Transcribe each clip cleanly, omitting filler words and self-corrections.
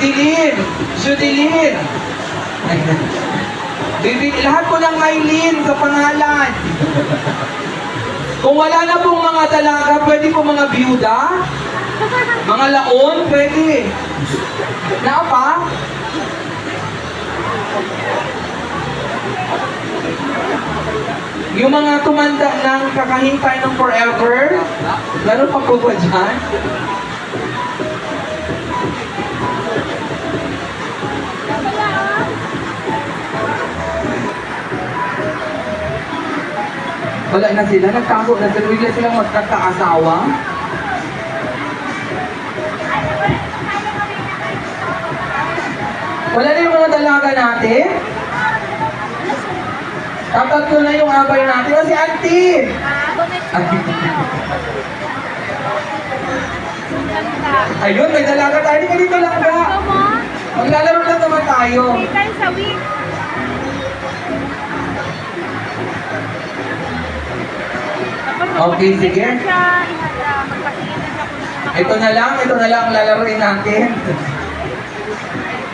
Judeline! Judeline! Lahat ko ng Maylin sa pangalan. Kung wala na pong mga dalaga, pwede po mga byuda? Mga laon, pwede. Na pa? Yung mga tumanda ng kakahintay ng forever, lalo pa po ba dyan? Wala na sila, nagtago na sila, bigla silang magkakaasawa. Wala na yung mga dalaga natin. Tatatlo na yung abay natin. O si Auntie! Ayun, may dalaga tayo. Hindi ka dito lang ba? Maglalaro lang naman tayo. Sa week. Okay, sige. Ito na lang lalaroin natin.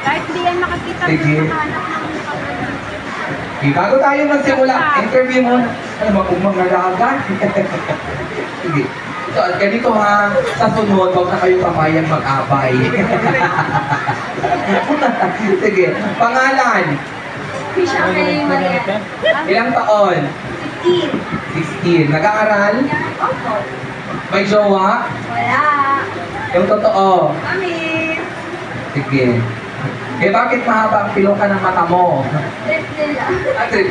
Kahit hindi yan makakita, Sige. makahanap ng Okay, bago tayo magsimula, interview mo. Ano ba kung mga dalaga? Sige. So, ganito ha, sa sunod, huwag na kayo pamayang mag-abay. Sige, pangalan. Fish okay, maliit. Ilang taon? 15. 16. Nag-aaral? Opo. May jowa? Wala. Yung totoo? Kami. Sige. Eh bakit mahaba ang pilong ka ng mata mo? Trip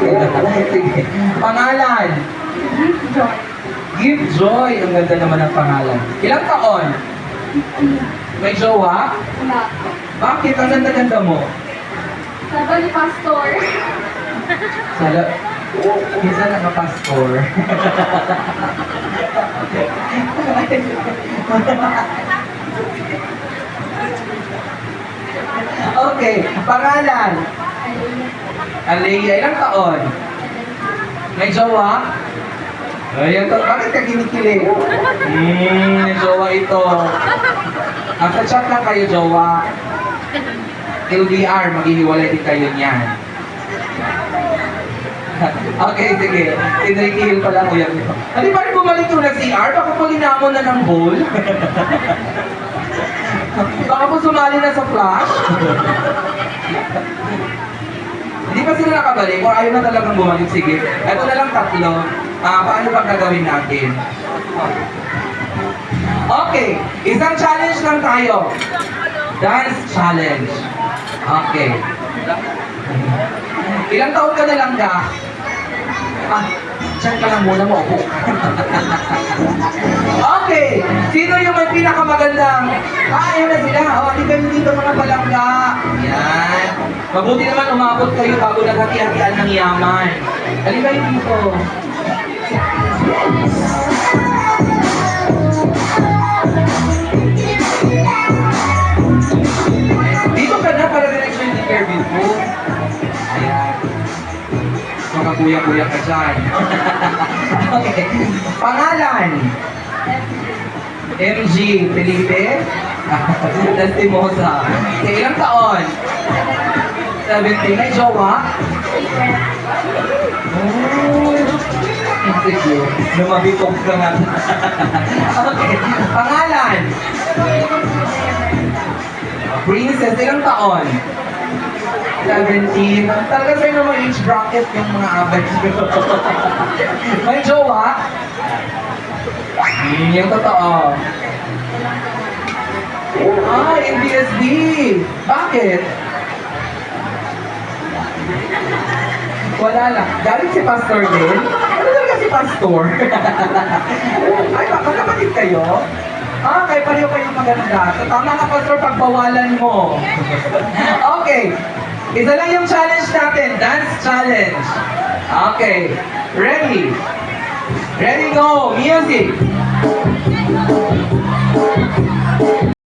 nila. Sige. Pangalan? Joy. Give Joy. Ang ganda naman ng pangalan. Ilang taon? May jowa? Wala. Bakit? Ang ganda-ganda mo. Sabi ni Pastor. Sala. Minsan naka-pastor. Okay, pangalan. Alea, ilang taon? May jowa? Ayan to, bakit ka kinikilig? May jowa ito. Nasa chat lang kayo, jowa. LDR, maghihiwalay din kayo niyan. Okay, sige. Tinrikihil pala ko yan. Ano ba rin bumalik yung nag-CR? Baka po linamon na ng bowl? Baka po sumali na sa flash? Hindi pa sila nakabalik o ayaw na talagang bumalik? Sige. Ito na lang tatlo. Paano bang gagawin natin? Okay. Isang challenge lang tayo. Dance challenge. Okay. Ilang taon ka na lang ka? Diyan ka lang muna mo ako. Okay. Sino yung may pinakamagandang? Ayun na sila. Hindi kayo dito mga palangga. Yan. Mabuti naman umabot kayo bago naghati-hatian ng yaman. Halika kayo dito. Dito ka na para direksyon yung interview ko. Ayan. Makakuya-kuya ka dyan. Okay. Pangalan? MG Felipe? Lastimosa. Okay, ilang taon? 17. May jowa? Oh. Sige. Lumabitog ka nga. Okay. Pangalan? Princess. Ilang taon? 17. Talaga sa'yo naman age bracket yung mga abay. May jowa? Yung totoo. NBSD. Bakit? Wala lang. Galing si Pastor din? Ano talaga si Pastor? Ay, magkapatid kayo? Kaya pareho kayong maganda. So, tama ka, Pastor, pagbawalan mo. Okay. Isa lang yung challenge natin. Dance challenge. Okay. Ready? Ready, go. Music.